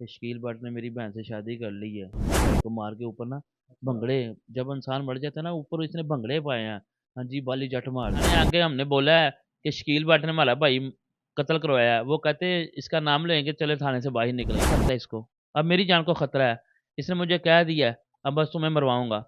कि शकील भट्ट ने मेरी बहन से शादी कर ली है। भाई को मार के ऊपर ना भंगड़े, जब इंसान मर जाता है ना ऊपर इसने भंगड़े पाए हैं। हाँ जी, बाली जट मार दी। आगे हमने बोला है कि शकील भट्ट ने हमारा भाई कत्ल करवाया है। वो कहते हैं इसका नाम लेंगे, चले थाने से बाहर निकले सकता है इसको। अब मेरी जान को खतरा है। इसने मुझे कह दिया है, अब बस तुम्हें मरवाऊँगा।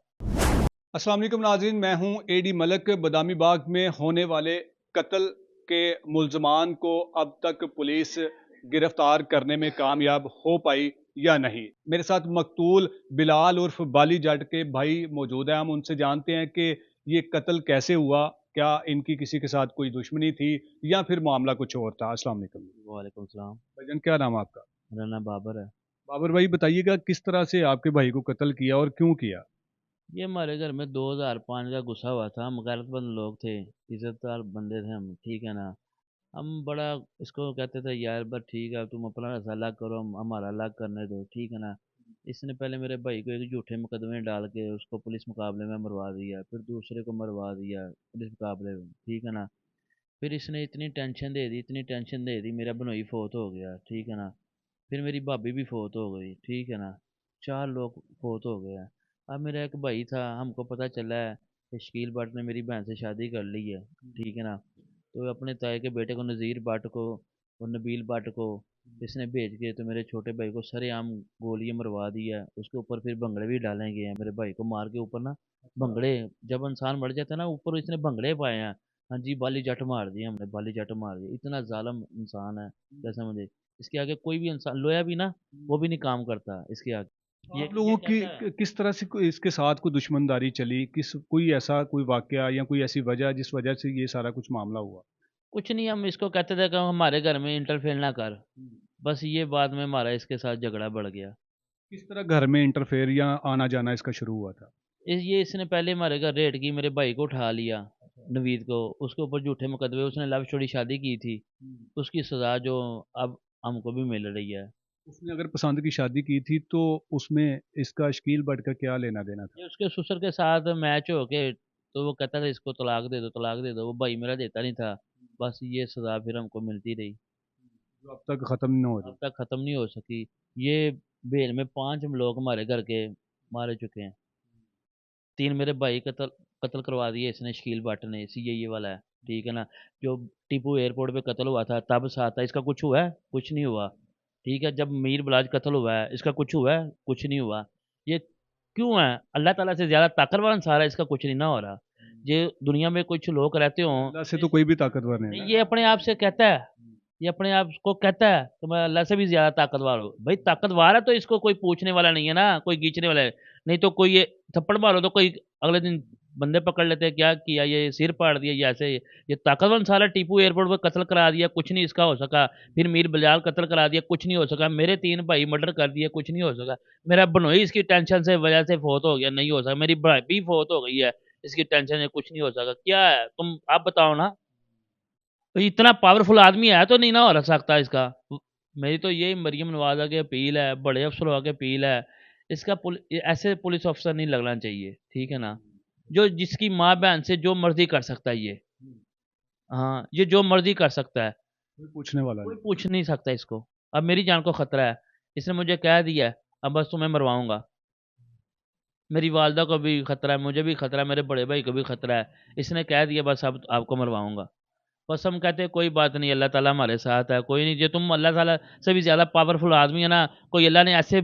अस्सलाम वालेकुम नाज़रीन, मैं हूं एडी मलक। बदामी बाग में होने वाले कत्ल के मुल्ज़मान को अब तक पुलिस गिरफ्तार करने में कामयाब हो पाई या नहीं। मेरे साथ मकतूल बिलाल उर्फ बाली जट के भाई मौजूद हैं। हम उनसे जानते हैं कि ये कत्ल कैसे हुआ, क्या इनकी किसी के साथ कोई दुश्मनी थी या फिर मामला कुछ और था। अस्सलाम वालेकुम वालेकुम सलाम। भाईजान, क्या नाम है आपका? मेरा नाम बाबर है। बाबर भाई, बताइएगा किस तरह से आपके भाई को कत्ल किया और क्यों किया? ये हमारे घर में 2005 का गुस्सा हुआ था। हम गैरतमंद लोग थे, इज़्ज़तदार बंदे थे हम, ठीक है ना? हम बड़ा इसको कहते थे यार बस ठीक है, तुम अपना रास्ता अलग करो, हम हमारा अलग करने दो, ठीक है ना? इसने पहले मेरे भाई को एक झूठे मुकदमे डाल के उसको पुलिस मुकाबले में मरवा दिया, फिर दूसरे को मरवा दिया पुलिस मुकाबले में, ठीक है ना? फिर इसने इतनी टेंशन दे दी, इतनी टेंशन दे दी, मेरा बनोई फोत हो गया, ठीक है ना? फिर मेरी भाभी भी फोत हो गई, ठीक है ना? 4 लोग फोत हो गए हैं। अब मेरा एक भाई था, हमको पता चला है कि शकील भट्ट ने मेरी बहन से शादी कर ली है, ठीक है ना? तो अपने ताए के बेटे को नज़ीर भट्ट को और नबील भट्ट को इसने भेज के तो मेरे छोटे भाई को सरेआम गोलियां मरवा दिया है। उसके ऊपर फिर भंगड़े भी डाले गए हैं। मेरे भाई को मार के ऊपर ना भंगड़े, जब इंसान मर जाता है ना ऊपर इसने भंगड़े पाए हैं। हाँ जी, बाली जट मार दिए हमने, बाली जट मार दिए। इतना जालिम इंसान है, जैसे मुझे इसके आगे कोई भी इंसान लोया भी ना, वो भी नहीं काम करता इसके तो आगे। आप ये लोगों की कहता है किस तरह से इसके साथ कोई दुश्मनदारी चली, किस कोई ऐसा कोई वाकया या कोई ऐसी वजह जिस वजह से ये सारा कुछ मामला हुआ? कुछ नहीं, हम इसको कहते थे कि हमारे घर में इंटरफेयर ना कर। बस ये बाद में हमारा इसके साथ झगड़ा बढ़ गया। किस तरह घर में इंटरफेयर या आना जाना इसका शुरू हुआ था? ये इसने पहले हमारे घर रेड की, मेरे भाई को उठा लिया, नवीद को। उसके ऊपर झूठे मुकदमे, उसने लव छोड़ी शादी की थी। उसकी सज़ा जो अब हमको भी मिल रही है। उसने अगर पसंद की शादी की थी तो उसमें इसका शकील भट्ट का क्या लेना देना था? ये उसके ससुर के साथ मैच हो के तो वो कहता था इसको तलाक दे दो, तलाक दे दो। वो भाई मेरा देता नहीं था। बस ये सज़ा फिर हमको मिलती रही। जो अब तक खत्म नहीं हो अब रही। तक ख़त्म नहीं हो सकी। ये बेल में 5 लोग हमारे घर के मारे चुके हैं। 3 मेरे भाई कत्ल कत्ल करवा दिए इसने, शकील भट्ट ने, सीआईए वाला है, ठीक है ना? जो टीपू एयरपोर्ट पे कत्ल हुआ था तब साथ था। इसका कुछ हुआ है? कुछ नहीं हुआ, ठीक है? जब मीर बिलाज कत्ल हुआ है, इसका कुछ हुआ है? कुछ नहीं हुआ। ये क्यों है? अल्लाह ताला से ज़्यादा ताकतवर इंसान है, इसका कुछ नहीं ना हो रहा। ये दुनिया में कुछ लोग रहते हों, अल्लाह से तो कोई भी ताकतवर नहीं नहीं, ना। ये अपने आप से कहता है, ये अपने आप को कहता है कि मैं अल्लाह से भी ज़्यादा ताकतवर हूँ। भाई ताकतवर है तो इसको कोई पूछने वाला नहीं है ना, कोई खींचने वाला है। नहीं तो कोई ये थप्पड़ मारो तो कोई अगले दिन बंदे पकड़ लेते हैं, क्या किया ये, सिर फाड़ दिया, ये ऐसे। ये ताकतवर इंसान है, टीपू एयरपोर्ट पे कत्ल करा दिया, कुछ नहीं इसका हो सका। फिर मीर बिलाल कत्ल करा दिया, कुछ नहीं हो सका। मेरे 3 भाई मर्डर कर दिए, कुछ नहीं हो सका। मेरा बनोई इसकी टेंशन से वजह से फ़ौत हो गया, नहीं हो सका। मेरी भाभी फ़ौत हो गई है, इसकी टेंशन से कुछ नहीं हो सका। क्या है? तुम आप बताओ ना? तो इतना पावरफुल आदमी है तो नहीं ना हो सकता इसका। मेरी तो यही मरीम नवाज़ा की अपील है, बड़े अफ़सरों की अपील है, इसका ऐसे पुलिस अफ़सर नहीं लगना चाहिए, ठीक है ना? जो जिसकी माँ-बहन से जो मर्ज़ी कर सकता है ये। हाँ, ये जो मर्ज़ी कर सकता है, कोई पूछने वाला कोई नहीं। पूछ नहीं सकता इसको। अब मेरी जान को खतरा है, इसने मुझे कह दिया है, अब बस तुम्हें मरवाऊँगा। मेरी वालिदा को भी खतरा है, मुझे भी खतरा है, मेरे बड़े भाई को भी खतरा है। इसने कह दिया बस अब आपको मरवाऊँगा। बस हम कहते हैं कोई बात नहीं, अल्लाह ताला हमारे साथ है, कोई नहीं। जो तुम अल्लाह ताला से भी ज़्यादा पावरफुल आदमी है ना, कोई अल्लाह ने ऐसे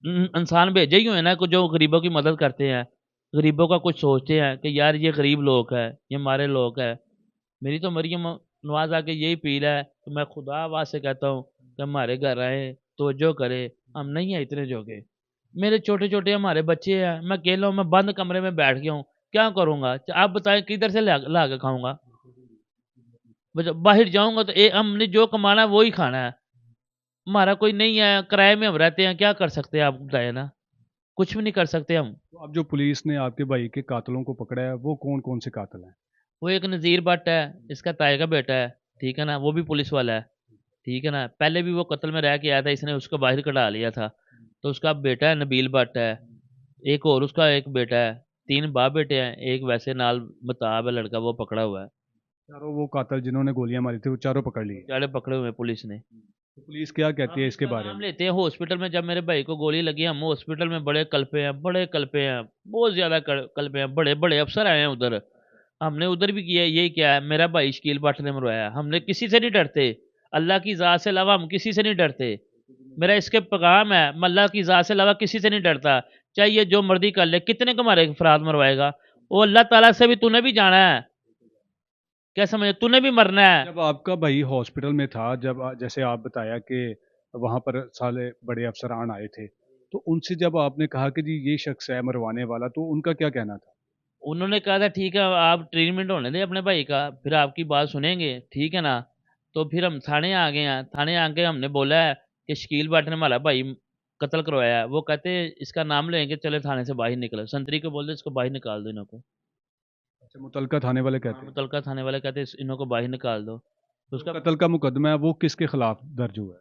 इंसान भेजे ही हुए हैं ना कि जो गरीबों की मदद करते हैं, गरीबों का कुछ सोचते हैं कि यार ये गरीब लोग हैं, ये हमारे लोग हैं। मेरी तो मरियम नवाज़ आके यही अपील है कि मैं खुदा वास्ते कहता हूँ कि हमारे घर आएँ, तवज्जो करें, हम नहीं हैं इतने जोगे। मेरे छोटे-छोटे हमारे बच्चे हैं, मैं अकेला हूँ, मैं बंद कमरे में बैठ गया हूँ, क्या करूँगा? आप बताएँ किधर से ला के खाऊँगा? बाहर जाऊँगा तो हमने जो कमाना है वो ही खाना है। हमारा कोई नहीं है, किराए में हम रहते हैं, क्या कर सकते हैं आप बताइए ना? कुछ भी नहीं कर सकते हम। तो अब जो पुलिस ने आपके भाई के कातलों को पकड़ा है, वो कौन कौन से कातिल हैं? वो एक नज़ीर भट्ट है, इसका ताए का बेटा है, ठीक है ना? वो भी पुलिस वाला है, ठीक है ना? पहले भी वो कत्ल में रह के आया था, इसने उसको बाहर कढ़ा लिया था। तो उसका बेटा है नबील भट्ट है, एक और उसका एक बेटा है, 3 बाप बेटे हैं, एक वैसे नाल मताब है लड़का, वो पकड़ा हुआ है। चारों वो कातिल जिन्होंने गोलियां मारी थी, वो चारों पकड़ लिए? बेचारे पकड़े हुए हैं पुलिस ने। तो पुलिस क्या कहती है हम इसके इसका बारे नाम में? लेते हैं हॉस्पिटल में, जब मेरे भाई को गोली लगी हम हॉस्पिटल में बड़े कल्पे हैं, बड़े कल्पे हैं, बहुत ज्यादा कल्पे हैं, बड़े बड़े अफसर आए हैं उधर। हमने उधर भी किया, यही क्या है, मेरा भाई शकील भट्ट ने मरवाया। हमने किसी से नहीं डरते, अल्लाह की ज़ात से अलावा हम किसी से नहीं डरते। मेरा इसके पैगाम है, मैं अल्लाह की ज़ात से अलावा किसी से नहीं डरता। चाहे ये जो मर्जी कर ले, कितने को मारे अफराद मरवाएगा, वो अल्लाह ताला से भी तूने भी जाना है, क्या समझे, तूने भी मरना है। जब आपका भाई हॉस्पिटल में था, जब जैसे आप बताया कि वहाँ पर साले बड़े अफसरान आए थे, तो उनसे जब आपने कहा कि जी ये शख्स है मरवाने वाला, तो उनका क्या कहना था? उन्होंने कहा था ठीक है आप ट्रीटमेंट होने दें अपने भाई का, फिर आपकी बात सुनेंगे, ठीक है ना। तो फिर हम थाने आ गए हैं, थाने आके हमने बोला है कि शकील भट्ट ने हमारा भाई कत्ल करवाया है। वो कहते इसका नाम लेंगे, चले थाने से बाहर निकलो, संतरी को बोल दे इसको बाहर निकाल दो इन्हों को। अच्छा, मुतलका थाने वाले हाँ, कहते हैं। मुतलका थाने वाले कहते इन्हों को बाहर निकाल दो। तो जो उसका, कत्ल का मुकदमा है वो किसके खिलाफ दर्ज हुआ है?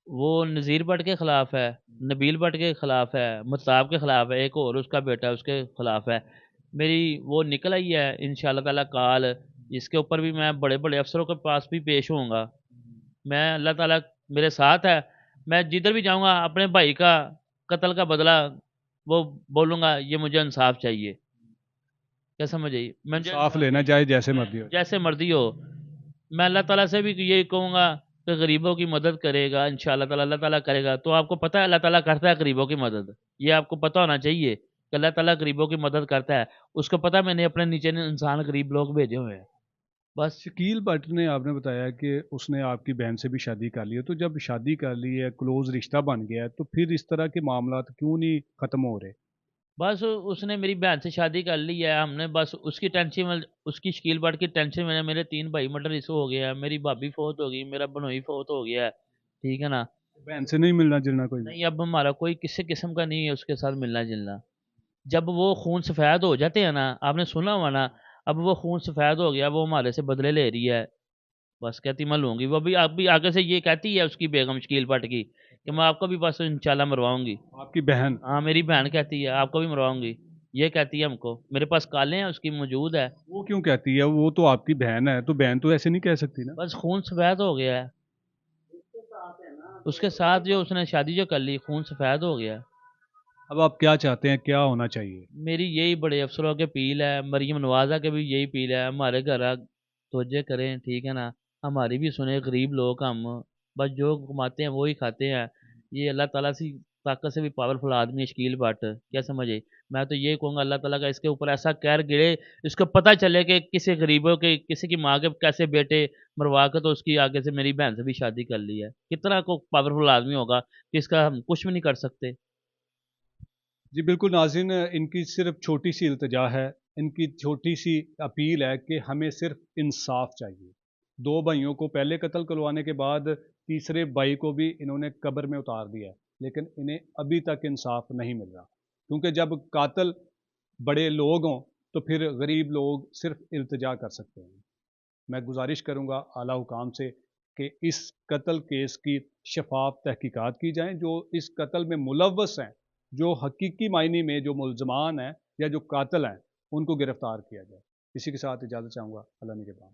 वो नज़ीर भट्ट के खिलाफ है, नबील भट्ट के खिलाफ है, मुताब के खिलाफ है, एक और उसका बेटा है उसके खिलाफ है। मेरी वो निकल आई है इंशाल्लाह ताला काल, इसके ऊपर भी मैं बड़े बड़े अफसरों के पास भी पेश होऊंगा। मैं अल्लाह ताला मेरे साथ है, मैं जिधर भी जाऊंगा अपने भाई का कत्ल का बदला वो बोलूंगा, ये मुझे इंसाफ चाहिए, क्या समझ आई, मुझे इंसाफ इंसाफ लेना चाहिए। चाहे जैसे मैं मर्जी हो। जैसे मर्जी हो, मैं अल्लाह ताला से भी यही कहूँगा कि गरीबों की मदद करेगा इंशाल्लाह ताला, अल्लाह ताला करेगा। तो आपको पता है अल्लाह ताला करता है गरीबों की मदद, ये आपको पता होना चाहिए कि अल्लाह ताला गरीबों की मदद करता है। उसको पता है मैंने अपने नीचे इंसान गरीब लोग भेजे हुए हैं, बस। शकील भट्ट ने आपने बताया कि उसने आपकी बहन से भी शादी कर ली है, तो जब शादी कर ली है, क्लोज रिश्ता बन गया है, तो फिर इस तरह के मामला क्यों नहीं खत्म हो रहे? बस उसने मेरी बहन से शादी कर ली है, हमने बस उसकी टेंशन में, उसकी शकील बाट की टेंशन में मेरे 3 भाई मर्डर इशू हो गया है, मेरी भाभी फोत हो गई, मेरा बनोई फोत हो गया है, ठीक है ना। बहन से नहीं मिलना जुलना कोई भी? नहीं, अब हमारा कोई किसी किस्म का नहीं है उसके साथ मिलना जुलना। जब वो खून सफ़ेद हो जाते हैं ना, आपने सुना हुआ ना, अब वो खून सफ़ेद हो गया, वो हमारे से बदले ले रही है। बस कहती मैं लूँगी, वो भी आगे से ये कहती है उसकी बेगम शकील भट्ट की कि मैं आपको भी बस इंशाल्लाह मरवाऊँगी। आपकी बहन? हाँ, मेरी बहन कहती है आपको भी मरवाऊँगी, ये कहती है हमको। मेरे पास कालें हैं उसकी मौजूद है। वो क्यों कहती है? वो तो आपकी बहन है, तो बहन तो ऐसे नहीं कह सकती ना। बस खून सफ़ेद हो गया है। उसके साथ जो उसने शादी जो कर ली, खून सफ़ेद हो गया है। अब आप क्या चाहते हैं, क्या होना चाहिए? मेरी यही बड़े अफसरों की अपील है, मरीम नवाज़ा के भी यही अपील है, हमारे घर तोज्जे करें, ठीक है ना। हमारी भी सुने, गरीब लोग हम, बस जो कमाते हैं वो ही खाते हैं। ये अल्लाह ताला से ताकत से भी पावरफुल आदमी है शकील भट्ट, क्या समझे। मैं तो ये कहूँगा अल्लाह ताला का इसके ऊपर ऐसा कहर गिरे, इसको पता चले कि किसी गरीबों के, किसी की माँ के कैसे बेटे मरवा के तो उसकी आगे से मेरी बहन से भी शादी कर ली है। कितना को पावरफुल आदमी होगा कि इसका हम कुछ भी नहीं कर सकते। जी बिल्कुल नाज़रीन, इनकी सिर्फ छोटी सी इल्तिजा है, इनकी छोटी सी अपील है कि हमें सिर्फ इंसाफ चाहिए। दो भाइयों को पहले कत्ल करवाने के बाद तीसरे भाई को भी इन्होंने कब्र में उतार दिया है, लेकिन इन्हें अभी तक इंसाफ नहीं मिल रहा, क्योंकि जब कातिल बड़े लोग हों तो फिर गरीब लोग सिर्फ इल्तिजा कर सकते हैं। मैं गुजारिश करूंगा आला हुकाम से कि इस कत्ल केस की शफाफ तहकीकात की जाएं, जो इस कत्ल में मुलव्वस हैं, जो हकीकी मायने में जो मुलजमान हैं या जो कातिल हैं, उनको गिरफ्तार किया जाए। इसी के साथ इजाज़त चाहूँगा। अल्लाह निगहबान।